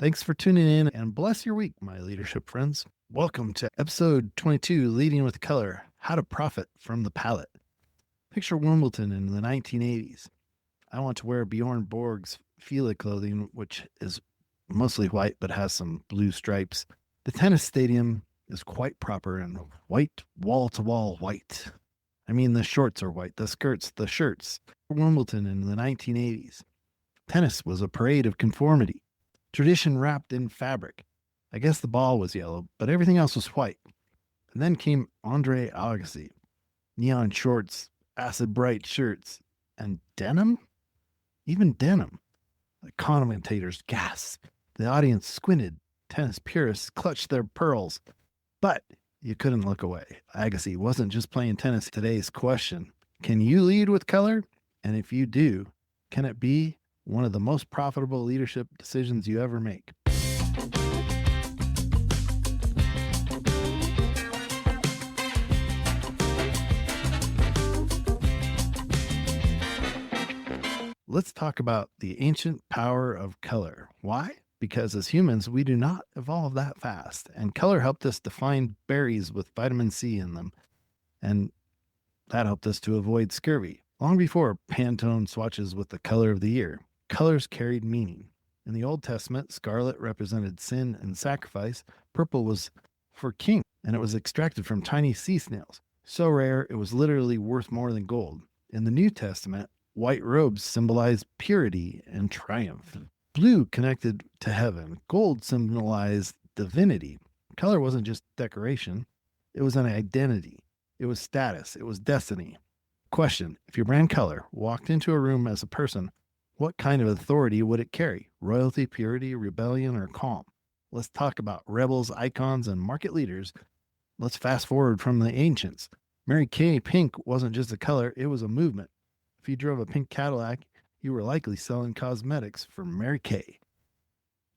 Thanks for tuning in and bless your week, my leadership friends. Welcome to episode 22, Leading with Color, How to Profit from the Palette. Picture Wimbledon in the 1980s. I want to wear Bjorn Borg's Fila clothing, which is mostly white but has some blue stripes. The tennis stadium is quite proper and white, wall-to-wall white. I mean, the shorts are white, the skirts, the shirts. Wimbledon in the 1980s. Tennis was a parade of conformity. Tradition wrapped in fabric. I guess the ball was yellow, but everything else was white. And then came Andre Agassi. Neon shorts, acid bright shirts, and denim? Even denim. The commentators gasped. The audience squinted. Tennis purists clutched their pearls. But you couldn't look away. Agassi wasn't just playing tennis. Today's question: can you lead with color? And if you do, can it be one of the most profitable leadership decisions you ever make? Let's talk about the ancient power of color. Why? Because as humans, we do not evolve that fast. And color helped us define berries with vitamin C in them. And that helped us to avoid scurvy. Long before Pantone swatches with the color of the year, colors carried meaning. In the Old Testament, scarlet represented sin and sacrifice. Purple was for king, and it was extracted from tiny sea snails. So rare, it was literally worth more than gold. In the New Testament, white robes symbolized purity and triumph. Blue connected to heaven. Gold symbolized divinity. Color wasn't just decoration. It was an identity. It was status. It was destiny. Question: if your brand color walked into a room as a person, what kind of authority would it carry? Royalty, purity, rebellion, or calm? Let's talk about rebels, icons, and market leaders. Let's fast forward from the ancients. Mary Kay Pink wasn't just a color, it was a movement. If you drove a pink Cadillac, you were likely selling cosmetics for Mary Kay.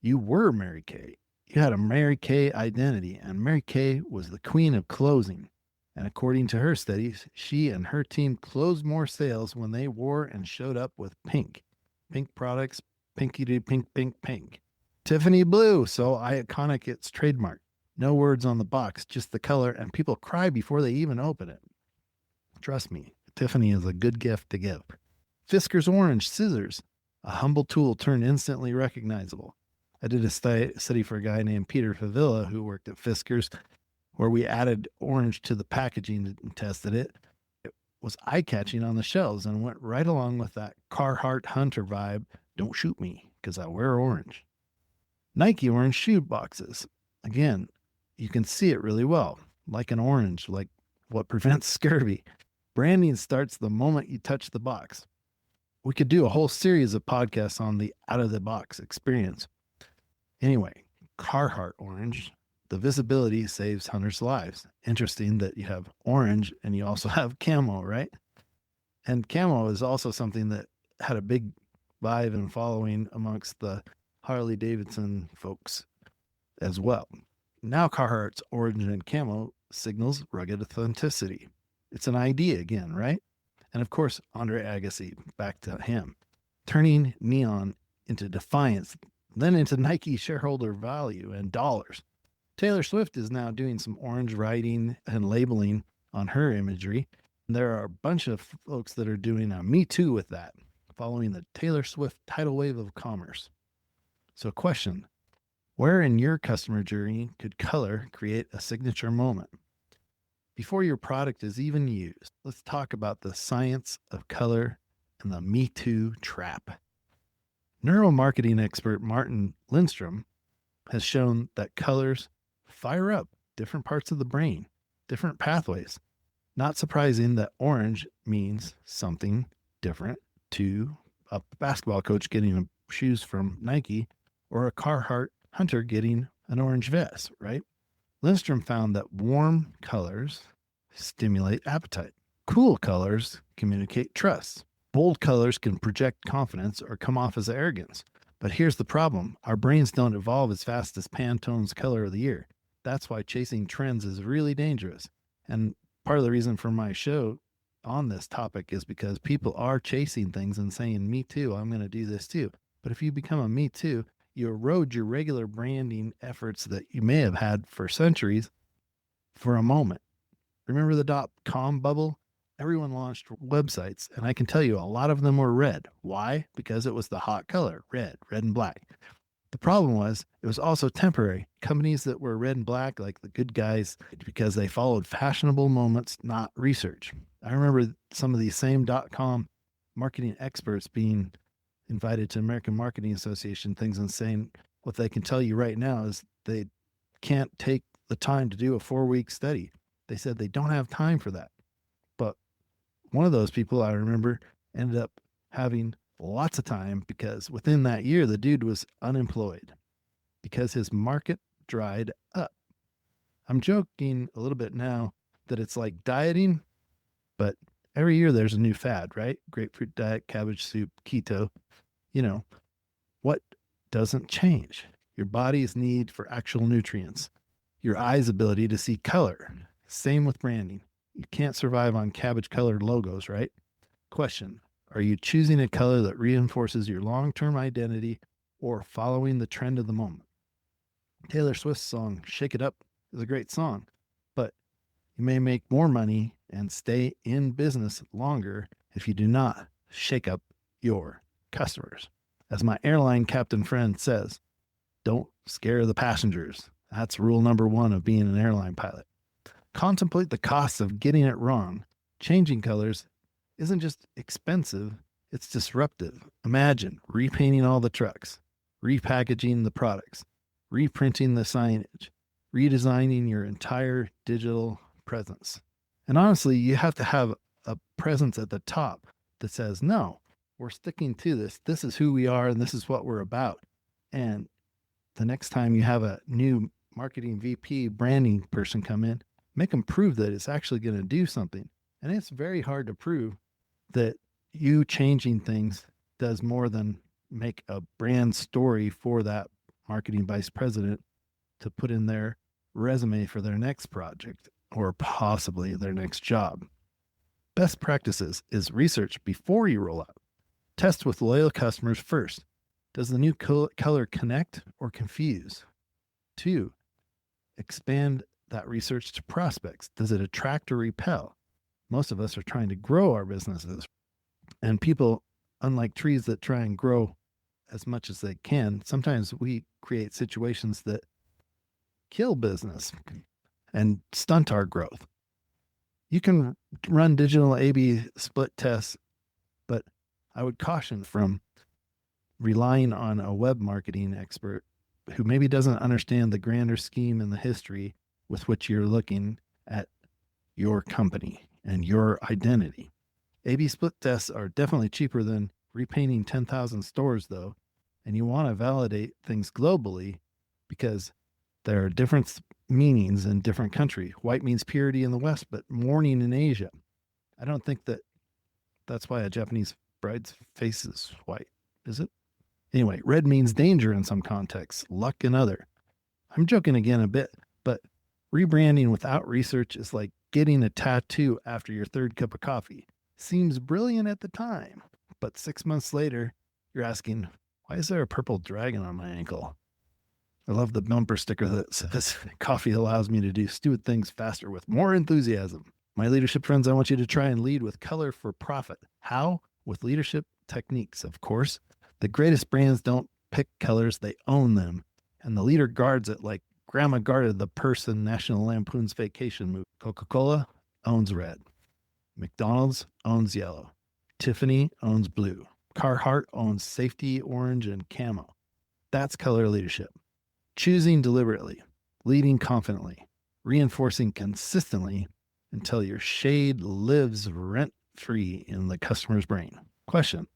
You were Mary Kay. You had a Mary Kay identity, and Mary Kay was the queen of closing. And according to her studies, she and her team closed more sales when they wore and showed up with pink. Pink products, pinky do pink, pink, pink. Tiffany Blue, so iconic it's trademarked. No words on the box, just the color, and people cry before they even open it. Trust me, Tiffany is a good gift to give. Fisker's Orange Scissors, a humble tool turned instantly recognizable. I did a study for a guy named Peter Favilla who worked at Fisker's, where we added orange to the packaging and tested it. It was eye-catching on the shelves and went right along with that Carhartt Hunter vibe. Don't shoot me, because I wear orange. Nike orange shoe boxes. Again, you can see it really well, like an orange, like what prevents scurvy. Branding starts the moment you touch the box. We could do a whole series of podcasts on the out-of-the-box experience. Anyway, Carhartt orange. The visibility saves hunters' lives. Interesting that you have orange and you also have camo, right? And camo is also something that had a big vibe and following amongst the Harley Davidson folks as well. Now Carhartt's orange and camo signals rugged authenticity. It's an idea again, right? And of course, Andre Agassi, back to him, turning neon into defiance, then into Nike shareholder value and dollars. Taylor Swift is now doing some orange writing and labeling on her imagery. There are a bunch of folks that are doing a Me Too with that, following the Taylor Swift tidal wave of commerce. So question: where in your customer journey could color create a signature moment? Before your product is even used, let's talk about the science of color and the Me Too trap. Neuromarketing expert Martin Lindstrom has shown that colors fire up different parts of the brain, different pathways. Not surprising that orange means something different to a basketball coach getting shoes from Nike or a Carhartt hunter getting an orange vest, right? Lindstrom found that warm colors stimulate appetite. Cool colors communicate trust. Bold colors can project confidence or come off as arrogance. But here's the problem. Our brains don't evolve as fast as Pantone's color of the year. That's why chasing trends is really dangerous. And part of the reason for my show on this topic is because people are chasing things and saying, me too, I'm going to do this too. But if you become a me too, you erode your regular branding efforts that you may have had for centuries for a moment. Remember the .com bubble? Everyone launched websites, and I can tell you a lot of them were red. Why? Because it was the hot color, red and black. The problem was it was also temporary. Companies that were red and black, like the good guys, because they followed fashionable moments, not research. I remember some of these same .com marketing experts being invited to American Marketing Association things and saying what they can tell you right now is they can't take the time to do a 4-week study. They said they don't have time for that. But one of those people I remember ended up having lots of time because within that year, the dude was unemployed because his market dried up. I'm joking a little bit now that it's like dieting, but every year there's a new fad, right? Grapefruit diet, cabbage soup, keto. You know, what doesn't change? Your body's need for actual nutrients, your eye's ability to see color. Same with branding. You can't survive on cabbage colored logos, right? Question: are you choosing a color that reinforces your long term identity or following the trend of the moment? Taylor Swift's song Shake It Up is a great song, but you may make more money and stay in business longer if you do not shake up your customers. As my airline captain friend says, don't scare the passengers. That's rule number 1 of being an airline pilot. Contemplate the costs of getting it wrong. Changing colors isn't just expensive, it's disruptive. Imagine repainting all the trucks, repackaging the products, reprinting the signage, redesigning your entire digital presence. And honestly, you have to have a presence at the top that says, no, we're sticking to this. This is who we are and this is what we're about. And the next time you have a new marketing VP branding person come in, make them prove that it's actually going to do something. And it's very hard to prove that you changing things does more than make a brand story for that marketing vice president to put in their resume for their next project or possibly their next job. Best practices is research before you roll out. Test with loyal customers first. Does the new color connect or confuse? 2, expand that research to prospects. Does it attract or repel? Most of us are trying to grow our businesses. And people, unlike trees that try and grow as much as they can, sometimes we create situations that kill business and stunt our growth. You can run digital A/B split tests, but I would caution from relying on a web marketing expert who maybe doesn't understand the grander scheme and the history with which you're looking at your company and your identity. A/B split tests are definitely cheaper than repainting 10,000 stores, though, and you want to validate things globally because there are different meanings in different countries. White means purity in the West, but mourning in Asia. I don't think that's why a Japanese bride's face is white, is it? Anyway, red means danger in some contexts, luck in other. I'm joking again a bit, but rebranding without research is like getting a tattoo after your 3rd cup of coffee. Seems brilliant at the time, but 6 months later, you're asking, why is there a purple dragon on my ankle? I love the bumper sticker that says, coffee allows me to do stupid things faster with more enthusiasm. My leadership friends, I want you to try and lead with color for profit. How? With leadership techniques, of course. The greatest brands don't pick colors, they own them. And the leader guards it like Grandma guarded the purse in National Lampoon's Vacation movie. Coca-Cola owns red. McDonald's owns yellow. Tiffany owns blue. Carhartt owns safety, orange, and camo. That's color leadership. Choosing deliberately, leading confidently, reinforcing consistently until your shade lives rent-free in the customer's brain. Question: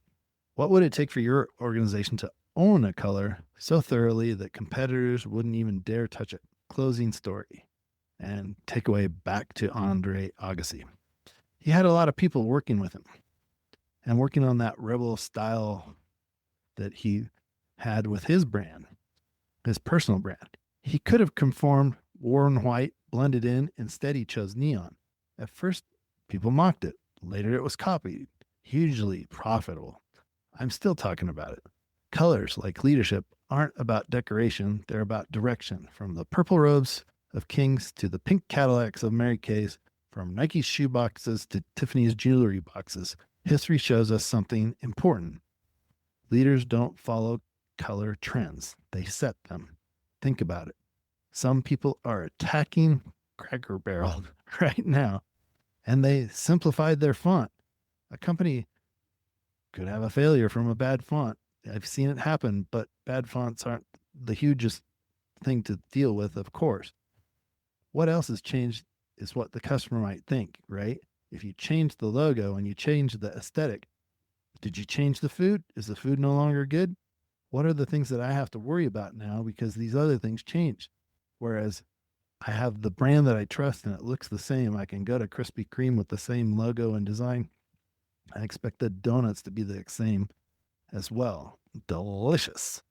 what would it take for your organization to own a color so thoroughly that competitors wouldn't even dare touch it? Closing story. And takeaway back to Andre Agassi. He had a lot of people working with him and working on that rebel style that he had with his brand, his personal brand. He could have conformed, worn white, blended in. Instead, he chose neon. At first, people mocked it. Later, it was copied. Hugely profitable. I'm still talking about it. Colors, like leadership, aren't about decoration, they're about direction. From the purple robes of kings to the pink Cadillacs of Mary Kay's, from Nike's shoe boxes to Tiffany's jewelry boxes, history shows us something important. Leaders don't follow color trends, they set them. Think about it. Some people are attacking Cracker Barrel right now, and they simplified their font. A company could have a failure from a bad font. I've seen it happen, but bad fonts aren't the hugest thing to deal with, of course. What else has changed is what the customer might think, right? If you change the logo and you change the aesthetic, did you change the food? Is the food no longer good? What are the things that I have to worry about now because these other things changed? Whereas I have the brand that I trust and it looks the same. I can go to Krispy Kreme with the same logo and design. I expect the donuts to be the same as well. Delicious.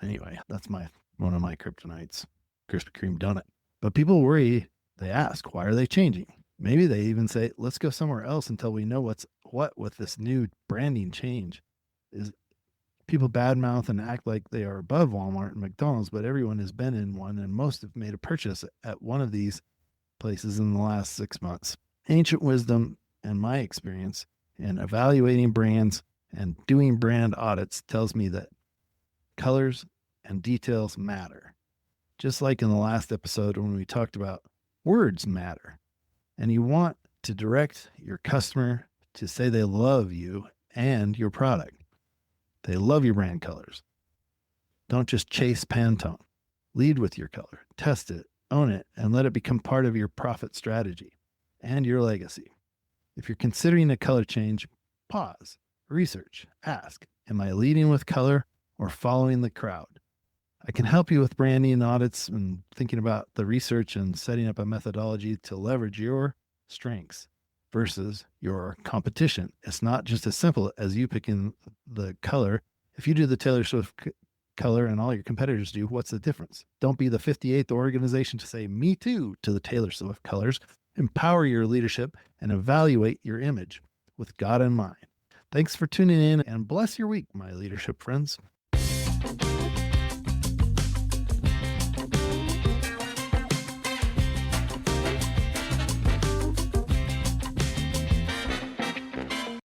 Anyway, that's one of my kryptonites, Krispy Kreme donut. But people worry, they ask, why are they changing? Maybe they even say, let's go somewhere else until we know what's what with this new branding change. Is people badmouth and act like they are above Walmart and McDonald's, but everyone has been in one and most have made a purchase at one of these places in the last 6 months. Ancient wisdom and my experience in evaluating brands and doing brand audits tells me that colors and details matter. Just like in the last episode when we talked about words matter. And you want to direct your customer to say they love you and your product. They love your brand colors. Don't just chase Pantone. Lead with your color, test it, own it, and let it become part of your profit strategy and your legacy. If you're considering a color change, pause, research, ask, am I leading with color or following the crowd? I can help you with branding audits and thinking about the research and setting up a methodology to leverage your strengths versus your competition. It's not just as simple as you picking the color. If you do the Taylor Swift color and all your competitors do, what's the difference? Don't be the 58th organization to say me too to the Taylor Swift colors. Empower your leadership and evaluate your image with God in mind. Thanks for tuning in and bless your week, my leadership friends.